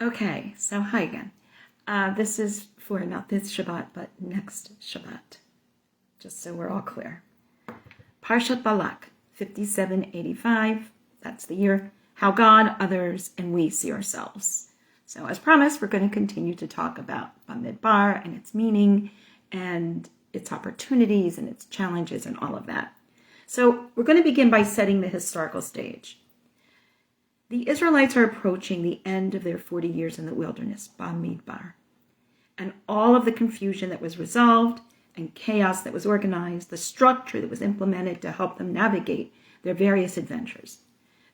Okay, so hi again. This is for not this Shabbat, but next Shabbat, just so we're all clear. Parshat Balak, 5785, that's the year, how God, others, and we see ourselves. So as promised, we're going to continue to talk about Medber and its meaning and its opportunities and its challenges and all of that. So we're going to begin by setting the historical stage. The Israelites are approaching the end of their 40 years in the wilderness, Bamidbar, and all of the confusion that was resolved and chaos that was organized, the structure that was implemented to help them navigate their various adventures.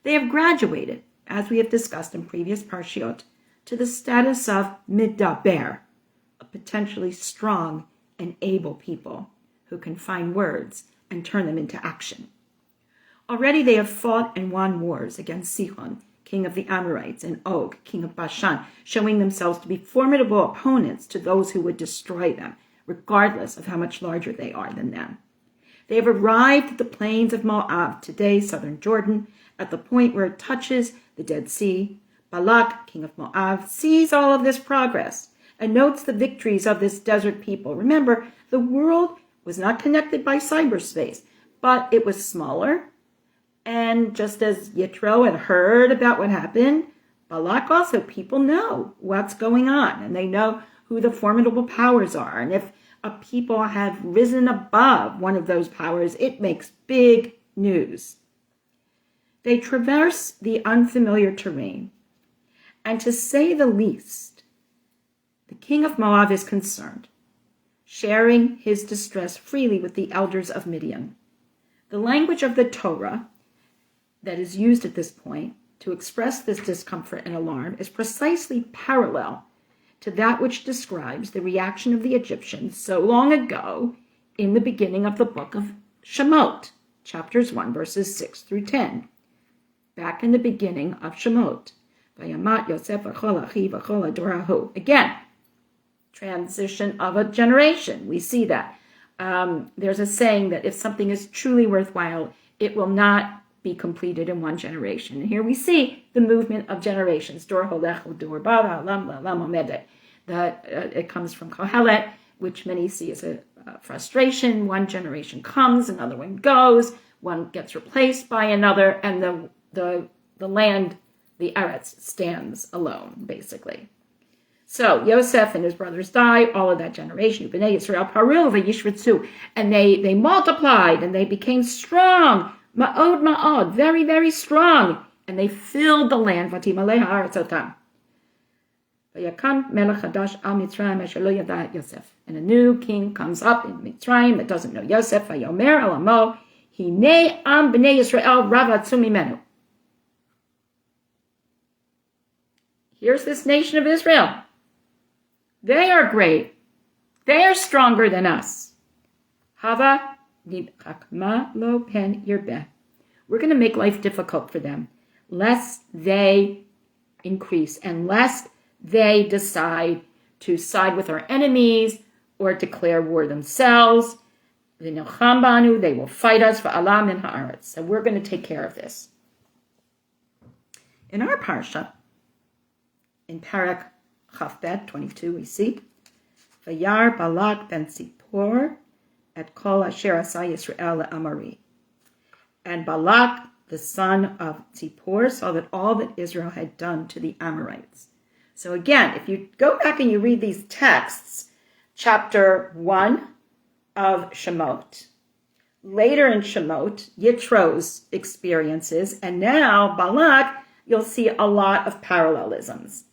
They have graduated, as we have discussed in previous Parshiot, to the status of midber, a potentially strong and able people who can find words and turn them into action. Already they have fought and won wars against Sihon, king of the Amorites, and Og, king of Bashan, showing themselves to be formidable opponents to those who would destroy them, regardless of how much larger they are than them. They have arrived at the plains of Moab, today southern Jordan, at the point where it touches the Dead Sea. Balak, king of Moab, sees all of this progress and notes the victories of this desert people. Remember, the world was not connected by cyberspace, but it was smaller. And just as Yitro had heard about what happened, Balak also, people know what's going on, and they know who the formidable powers are. And if a people have risen above one of those powers, it makes big news. They traverse the unfamiliar terrain, and to say the least, the king of Moab is concerned, sharing his distress freely with the elders of Midian. The language of the Torah that is used at this point to express this discomfort and alarm is precisely parallel to that which describes the reaction of the Egyptians so long ago in the beginning of the book of Shemot, chapters 1, verses 6 through 10. Back in the beginning of Shemot. Again, transition of a generation. We see that. There's a saying that if something is truly worthwhile, it will not be completed in one generation. And here we see the movement of generations. It comes from Kohelet, which many see as a frustration. One generation comes, another one goes, one gets replaced by another, and the land, the Eretz, stands alone, basically. So Yosef and his brothers die, all of that generation, Bnei Yisrael paril v'yishritzu, and they multiplied and they became strong. Ma'od, very, very strong. And they filled the land. Vatimalei ha'aretz otam. Vayakam melech hadash al Mitzrayim asher lo yada Yosef. And a new king comes up in Mitzrayim that doesn't know Yosef. Vayomer al amo, hinei am bnei Yisrael ravatzu mimenu. Here's this nation of Israel. They are great. They are stronger than us. Hava we're going to make life difficult for them, lest they increase and lest they decide to side with our enemies or declare war themselves. They will fight us for Allah min ha'aretz. So we're going to take care of this. In our parsha, in Parak Chafbet 22, we see Vayar Balak ben Zippor at Kol Asher Asa Yisrael le'Amori. And Balak, the son of Zippor, saw that all that Israel had done to the Amorites. So again, if you go back and you read these texts, chapter 1 of Shemot, later in Shemot, Yitro's experiences, and now Balak, you'll see a lot of parallelisms.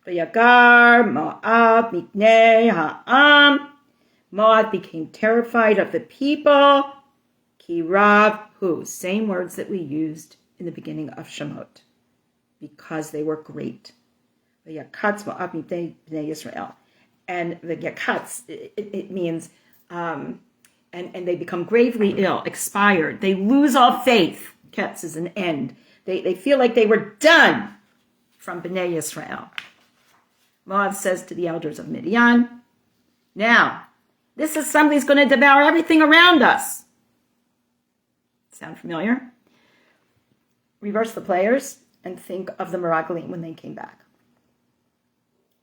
Vayagar Moab miknei ha'am. Moab became terrified of the people. Kirav hu, same words that we used in the beginning of Shemot, because they were great. The yakatz Moab bnei Yisrael, and the yakatz it means and they become gravely ill, expired. They lose all faith. Ketz is an end. They feel like they were done from bnei Yisrael. Moab says to the elders of Midian, now, this assembly is going to devour everything around us. Sound familiar? Reverse the players and think of the Meraglim when they came back.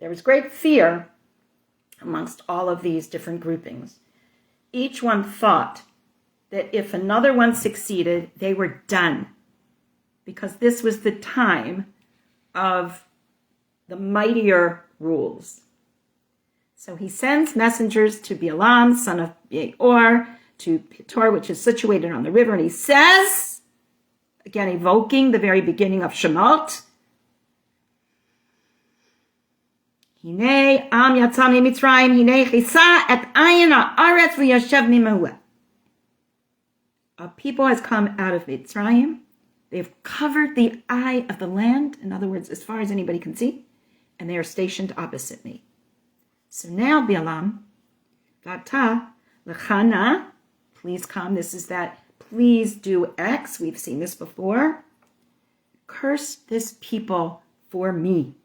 There was great fear amongst all of these different groupings. Each one thought that if another one succeeded, they were done, because this was the time of the mightier rules. So he sends messengers to Balaam, son of Beor, to Petor, which is situated on the river, and he says, again evoking the very beginning of Shemot, Hine am yatsa miMitzrayim, hine chisa et ayin haaretz v'yashev mimahu. A people has come out of Mitzrayim. They've covered the eye of the land, in other words, as far as anybody can see, and they are stationed opposite me. So now, Balaam, Vata, Lechana, please come. This is that please do X. We've seen this before. Curse this people for me.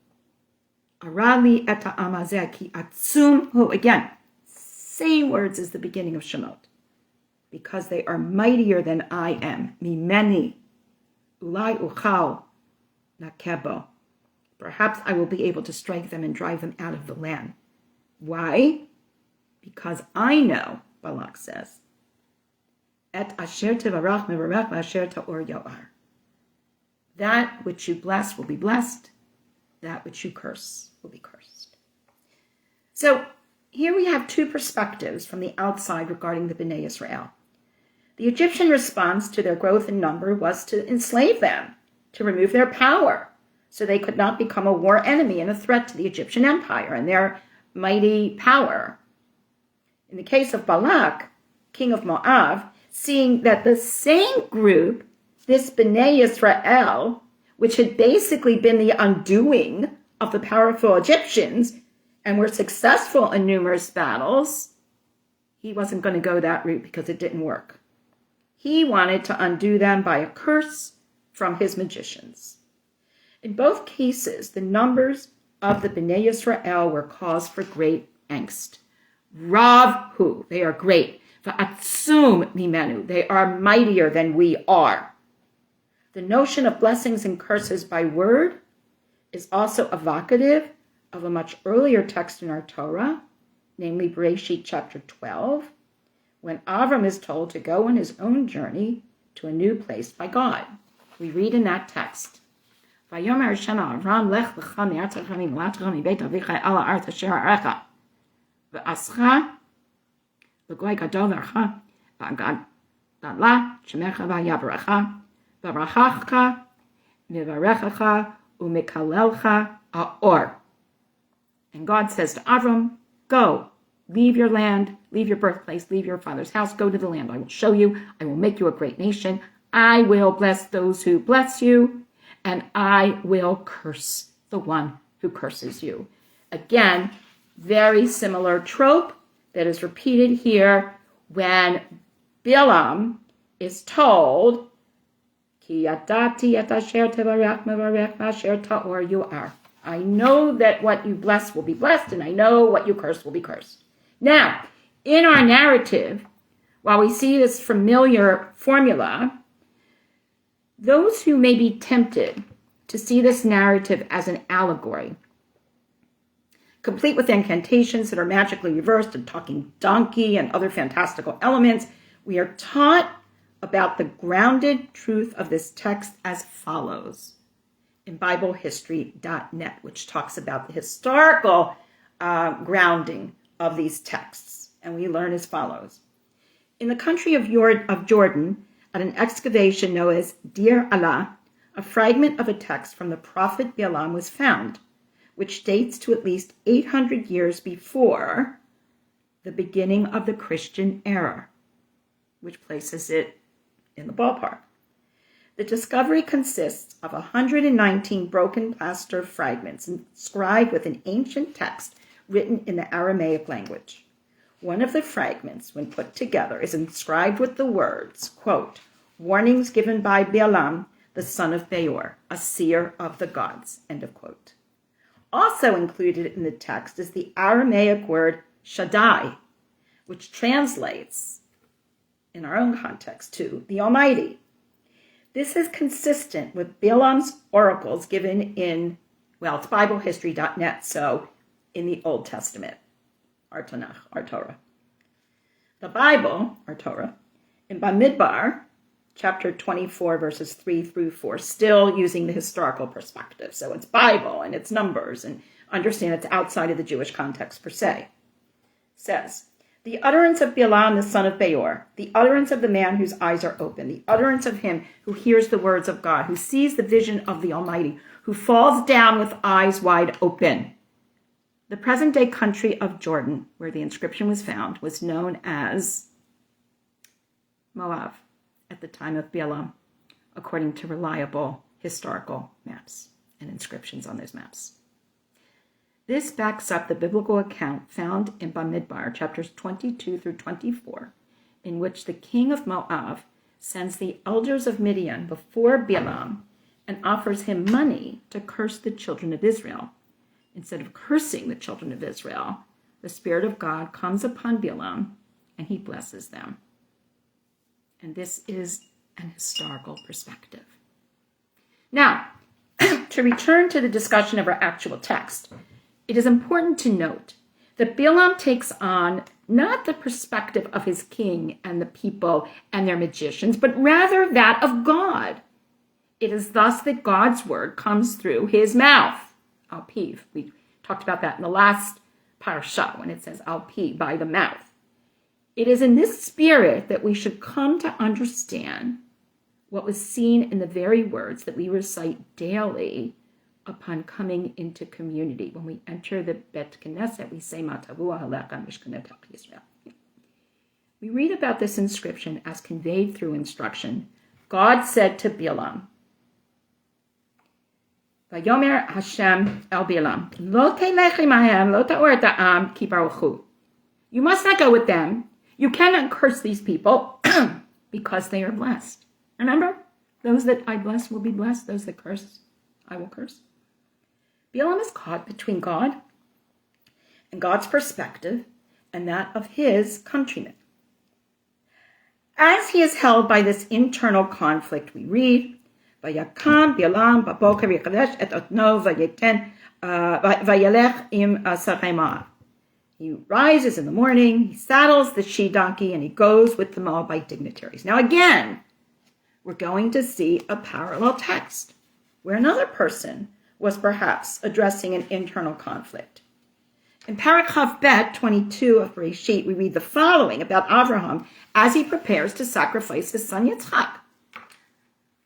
Arali eta amazeh ki atzum hu. Again, same words as the beginning of Shemot. Because they are mightier than I am. Mimeni. Ulai uchal nakebo. Perhaps I will be able to strike them and drive them out of the land. Why? Because I know, Balak says, et asher tevarach mevarach v'asher ta'or yo'ar. That which you bless will be blessed. That which you curse will be cursed. So here we have two perspectives from the outside regarding the Bnei Israel. The Egyptian response to their growth in number was to enslave them, to remove their power, so they could not become a war enemy and a threat to the Egyptian empire and their mighty power. In the case of Balak, king of Moab, seeing that the same group, this Bnei Israel, which had basically been the undoing of the powerful Egyptians and were successful in numerous battles, he wasn't going to go that route because it didn't work. He wanted to undo them by a curse from his magicians. In both cases, the numbers of the Bnei Israel were cause for great angst. Rav hu, they are great. Va'atzum mimenu, they are mightier than we are. The notion of blessings and curses by word is also evocative of a much earlier text in our Torah, namely Bereshit chapter 12, when Avram is told to go on his own journey to a new place by God. We read in that text, Vayomer Hashem Avram lech lecha me'artzecha mi'molatcha mi'beit avicha el ha'aretz asher arecha ve'ascha l'goy gadol v'archa v'agadla shemecha v'yavrecha v'brachacha mivarechacha u'mikalelcha ha'or. And God says to Avram, go, leave your land, leave your birthplace, leave your father's house, go to the land I will show you. I will make you a great nation. I will bless those who bless you, and I will curse the one who curses you. Again, very similar trope that is repeated here when Balaam is told, Ki yadati et asher tevarach mevarech v'asher ta'or yo'ar. I know that what you bless will be blessed, and I know what you curse will be cursed. Now, in our narrative, while we see this familiar formula, those who may be tempted to see this narrative as an allegory, complete with incantations that are magically reversed, and talking donkey and other fantastical elements, we are taught about the grounded truth of this text as follows in BibleHistory.net, which talks about the historical grounding of these texts. And we learn as follows. In the country of Jordan, at an excavation known as Dir Allah, a fragment of a text from the prophet Balaam was found, which dates to at least 800 years before the beginning of the Christian era, which places it in the ballpark. The discovery consists of 119 broken plaster fragments inscribed with an ancient text written in the Aramaic language. One of the fragments, when put together, is inscribed with the words, quote, warnings given by Balaam, the son of Beor, a seer of the gods, end of quote. Also included in the text is the Aramaic word Shaddai, which translates, in our own context, to the Almighty. This is consistent with Balaam's oracles given in, well, it's BibleHistory.net, so in the Old Testament, our Tanakh, our Torah. The Bible, our Torah, in Bamidbar, chapter 24, verses 3 through 4, still using the historical perspective. So it's Bible and it's numbers, and understand it's outside of the Jewish context per se. Says, the utterance of Balaam, the son of Beor, the utterance of the man whose eyes are open, the utterance of him who hears the words of God, who sees the vision of the Almighty, who falls down with eyes wide open. The present-day country of Jordan, where the inscription was found, was known as Moab at the time of Balaam, according to reliable historical maps and inscriptions on those maps. This backs up the biblical account found in Bamidbar, chapters 22 through 24, in which the king of Moab sends the elders of Midian before Balaam and offers him money to curse the children of Israel. Instead of cursing the children of Israel, the Spirit of God comes upon Balaam and he blesses them. And this is an historical perspective. Now, to return to the discussion of our actual text, it is important to note that Balaam takes on not the perspective of his king and the people and their magicians, but rather that of God. It is thus that God's word comes through his mouth. Al-piv. We talked about that in the last Parshat when it says al-piv, by the mouth. It is in this spirit that we should come to understand what was seen in the very words that we recite daily upon coming into community. When we enter the Bet Knesset, we say, Matavua Halakha Mishkanet Israel. We read about this inscription as conveyed through instruction. God said to Balaam, Vayomer Hashem el Balaam, Lo telech imahem, lo ta'or et ha'am, ki baruchu. You must not go with them. You cannot curse these people because they are blessed. Remember, those that I bless will be blessed. Those that curse, I will curse. Balaam is caught between God and God's perspective and that of his countrymen. As he is held by this internal conflict, we read, Vayakam Balaam baboker yikadesh et otno vayeten vayelech im sarei Moab. He rises in the morning, he saddles the she-donkey, and he goes with the Moabite dignitaries. Now again, we're going to see a parallel text where another person was perhaps addressing an internal conflict. In Parak Bet 22 of Bereshit, we read the following about Abraham as he prepares to sacrifice his son Yitzchak.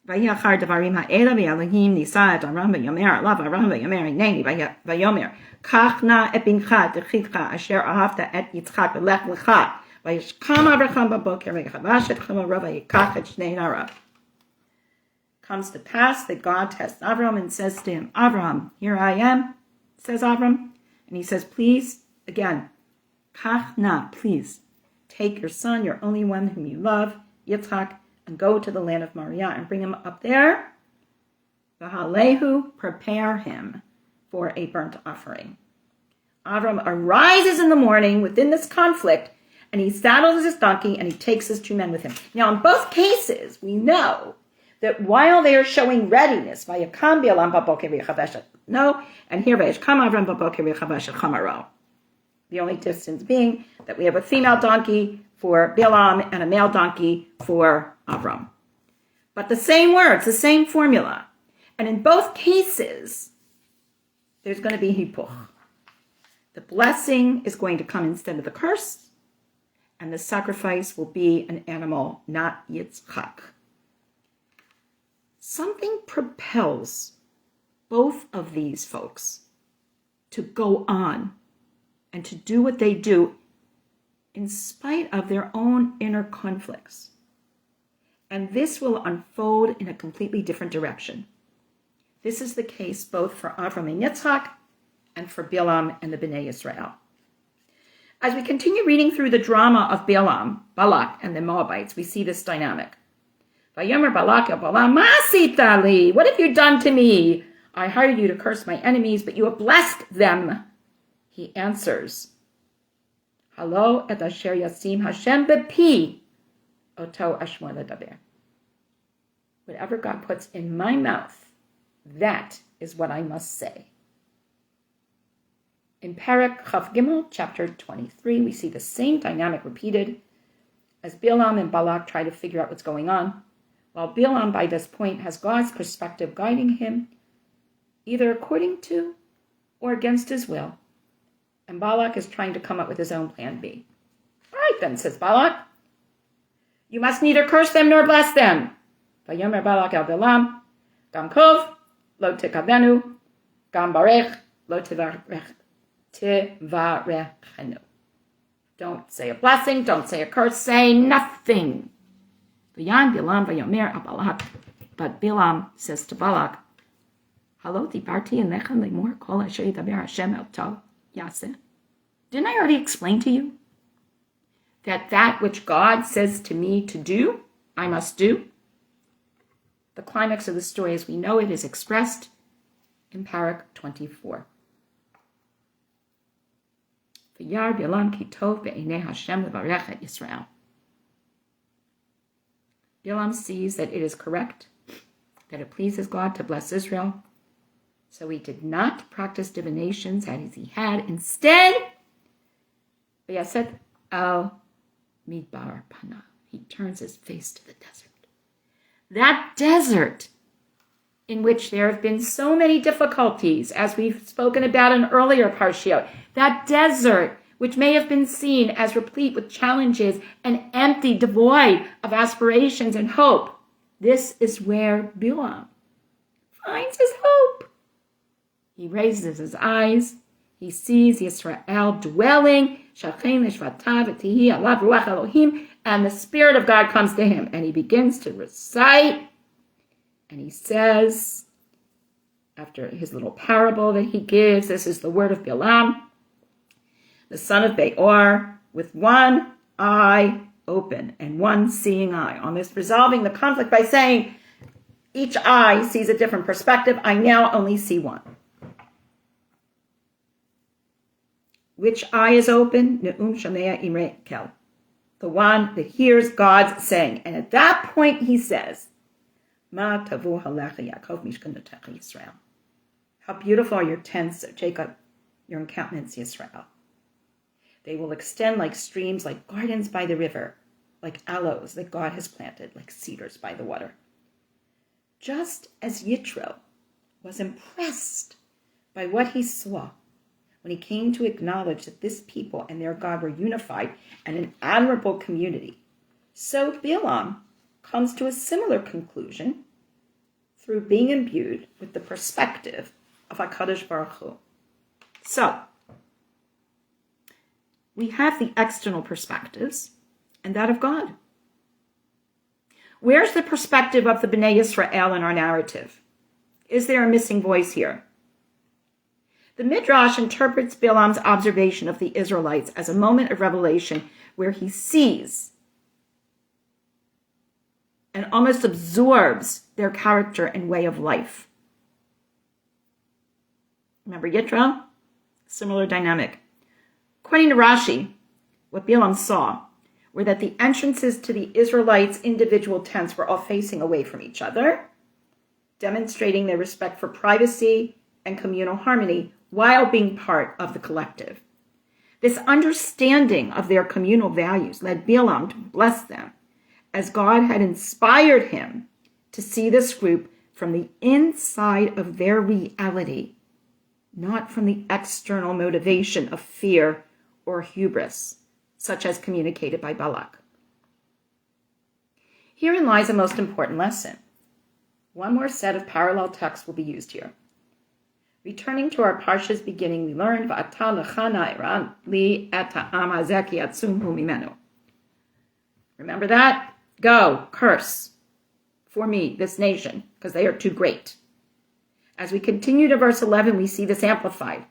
Vayachar devarim ha'ela v'Elohim nisa et Aram v'yomer alav Aram v'yomer hineni v'yomer kach na et bincha techitcha asher ahavta et Yitzchak v'lech lecha v'yishkam Abraham b'boker v'ychavash et chamav v'yikach et shnei narav. Comes to pass that God tests Avram and says to him, Avram, here I am, says Avram. And he says, please, again, kach na, please, take your son, your only one whom you love, Yitzchak, and go to the land of Moriah and bring him up there. V'halehu, prepare him for a burnt offering. Avram arises in the morning within this conflict, and he saddles his donkey, and he takes his 2 men with him. Now, in both cases, we know that while they are showing readiness, Vayakam Balaam baboker v'yichavesh no, and here Vayishkam Avram baboker v'yichavesh chamaro. The only distance being that we have a female donkey for Balaam and a male donkey for Avram. But the same words, the same formula. And in both cases, there's going to be hipuch. The blessing is going to come instead of the curse, and the sacrifice will be an animal, not Yitzchak. Something propels both of these folks to go on and to do what they do in spite of their own inner conflicts. And this will unfold in a completely different direction. This is the case both for Avram and Yitzchak and for Balaam and the Bnei Israel. As we continue reading through the drama of Balaam, Balak, and the Moabites, we see this dynamic. Vayomer Balak el Balaam, Ma asita li? What have you done to me? I hired you to curse my enemies, but you have blessed them. He answers, Halo et asher yasim Hashem bepi, oto ashmor ledaber. Whatever God puts in my mouth, that is what I must say. In Perek Chav Gimel, chapter 23, we see the same dynamic repeated as Bilam and Balak try to figure out what's going on, while Bilam by this point has God's perspective guiding him, either according to or against his will, and Balak is trying to come up with his own plan B. All right then, says Balak, you must neither curse them nor bless them. Vayomer Balak el Bilam, Gam Kov, lo tikavenu, Gam Barech, lo tivarechenu. Don't say a blessing, don't say a curse, say nothing. Vayan Bilam vayomer Balak. But Bilam says to Balak, Halo dibarti enechem lemor kol asher yidaber Hashem el tov yaseh. Didn't I already explain to you that which God says to me to do, I must do? The climax of the story as we know it is expressed in Parak 24. V'yar Bilam ki tov be'enei Hashem levarech et Yisrael. Bilam sees that it is correct, that it pleases God to bless Israel, so he did not practice divinations as he had. Instead, v'yaset al midbar pana. He turns his face to the desert. That desert in which there have been so many difficulties, as we've spoken about in earlier Parshiot, that desert which may have been seen as replete with challenges and empty, devoid of aspirations and hope. This is where Bilam finds his hope. He raises his eyes. He sees Yisrael dwelling, and the Spirit of God comes to him, and he begins to recite, and he says, after his little parable that he gives, this is the word of Bilam, the son of Beor, with one eye open and one seeing eye, almost resolving the conflict by saying, each eye sees a different perspective. I now only see one. Which eye is open? Ne'um shamea imre kel. The one that hears God's saying. And at that point he says, Ma tavu halecha Yaakov mishkanotecha Yisrael. How beautiful are your tents, O Jacob, your encampments, Yisrael. They will extend like streams, like gardens by the river, like aloes that God has planted, like cedars by the water. Just as Yitro was impressed by what he saw when he came to acknowledge that this people and their God were unified and an admirable community, so Bilam comes to a similar conclusion through being imbued with the perspective of HaKadosh Baruch Hu. So, we have the external perspectives and that of God. Where's the perspective of the Bnei Yisrael in our narrative? Is there a missing voice here? The Midrash interprets Bilam's observation of the Israelites as a moment of revelation where he sees and almost absorbs their character and way of life. Remember Yitro? Similar dynamic. According to Rashi, what Bilam saw were that the entrances to the Israelites' individual tents were all facing away from each other, demonstrating their respect for privacy and communal harmony while being part of the collective. This understanding of their communal values led Bilam to bless them, as God had inspired him to see this group from the inside of their reality, not from the external motivation of fear or hubris, such as communicated by Balak. Herein lies a most important lesson. One more set of parallel texts will be used here. Returning to our Parsha's beginning, we learned, remember that? Go, curse for me, this nation, because they are too great. As we continue to verse 11, we see this amplified.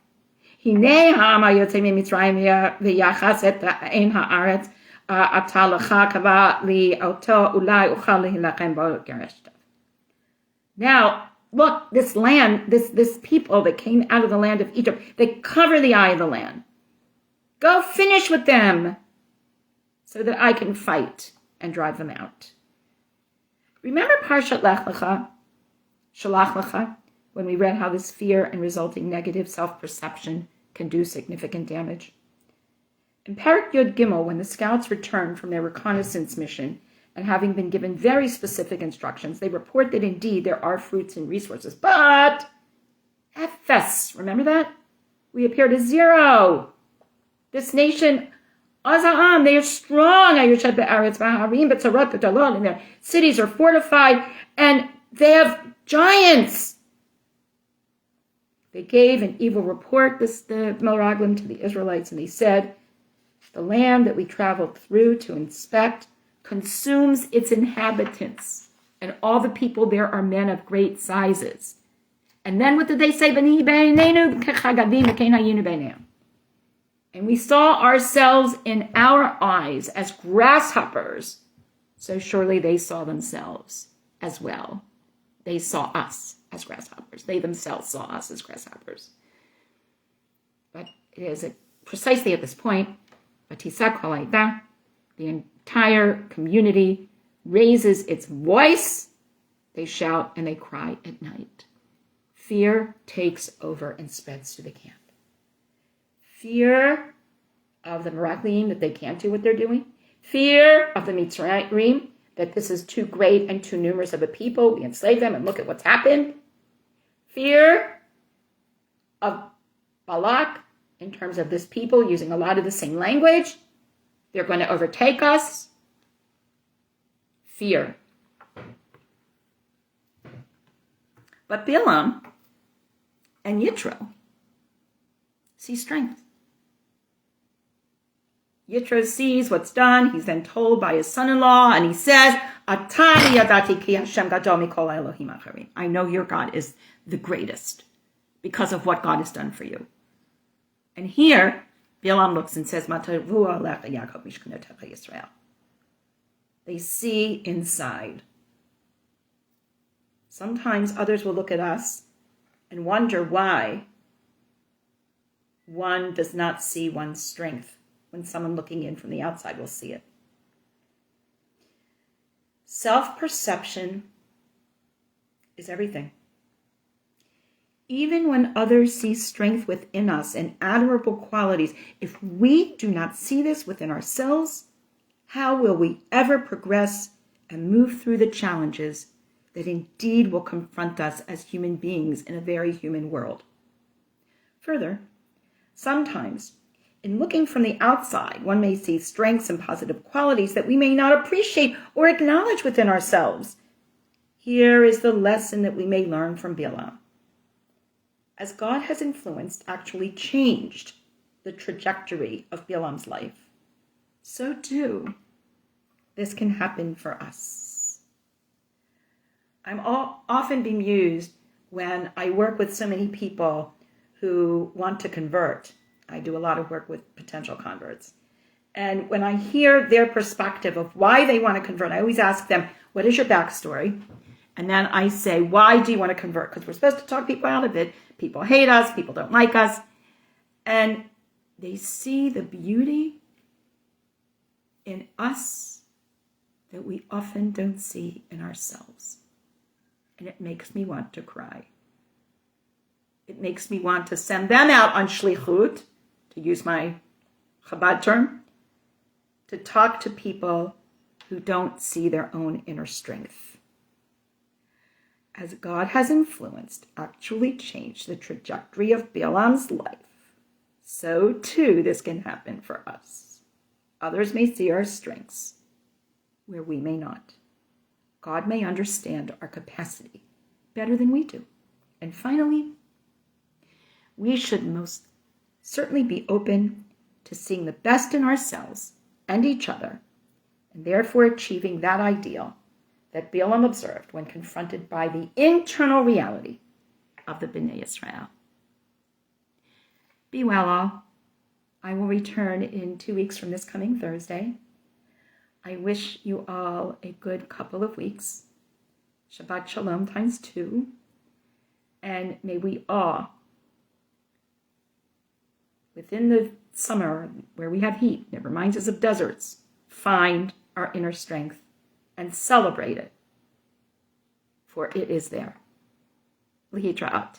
Hine ha'am hayotze miMitzrayim v'yachas et ein ha'aretz ata lecha kava li'oto ulai uchal lehilachem bo gereshtav. Now, look, this land, this people that came out of the land of Egypt, they cover the eye of the land. Go finish with them so that I can fight and drive them out. Remember Parshat Lech Lecha, Shalach Lecha, when we read how this fear and resulting negative self-perception can do significant damage. In Parak Yud Gimel, when the scouts returned from their reconnaissance mission, and having been given very specific instructions, they report that indeed there are fruits and resources, but Ephes, remember that? We appear to 0. This nation, Aza'am, they are strong, and their cities are fortified, and they have giants. They gave an evil report, the Meraglim, to the Israelites, and they said, the land that we traveled through to inspect consumes its inhabitants, and all the people there are men of great sizes. And then what did they say? And we saw ourselves in our eyes as grasshoppers, so surely they saw themselves as well. They saw us as grasshoppers. They themselves saw us as grasshoppers. But it is precisely at this point, the entire community raises its voice. They shout and they cry at night. Fear takes over and spreads through the camp. Fear of the Meraglim, that they can't do what they're doing. Fear of the Mitzrayim, that this is too great and too numerous of a people. We enslave them and look at what's happened. Fear of Balak, in terms of this people using a lot of the same language. They're going to overtake us. Fear. But Bilam and Yitro see strength. Yitro sees what's done. He's then told by his son-in-law, and he says, Atani yadati ki Hashem gadol mikol Elohim acharim. I know your God is the greatest because of what God has done for you. And here, Bilam looks and says, they see inside. Sometimes others will look at us and wonder why one does not see one's strength when someone looking in from the outside will see it. Self-perception is everything. Even when others see strength within us and admirable qualities, if we do not see this within ourselves, how will we ever progress and move through the challenges that indeed will confront us as human beings in a very human world? Further, sometimes, in looking from the outside, one may see strengths and positive qualities that we may not appreciate or acknowledge within ourselves. Here is the lesson that we may learn from Bilam. As God has influenced, actually changed the trajectory of Bilam's life, so too, this can happen for us. I'm often bemused when I work with so many people who want to convert. I do a lot of work with potential converts. And when I hear their perspective of why they want to convert, I always ask them, what is your backstory? And then I say, why do you want to convert? Because we're supposed to talk people out of it. People hate us. People don't like us. And they see the beauty in us that we often don't see in ourselves. And it makes me want to cry. It makes me want to send them out on shlichut, to use my Chabad term, to talk to people who don't see their own inner strength. As God has influenced, actually changed the trajectory of Bilam's life, so too this can happen for us. Others may see our strengths where we may not. God may understand our capacity better than we do. And finally, we should most certainly be open to seeing the best in ourselves and each other, and therefore achieving that ideal that Bilam observed when confronted by the internal reality of the Bnei Israel. Be well all. I will return in 2 weeks from this coming Thursday. I wish you all a good couple of weeks. Shabbat Shalom times 2. And may we all, within the summer where we have heat, that reminds us of deserts, find our inner strength and celebrate it, for it is there. Lihitraat.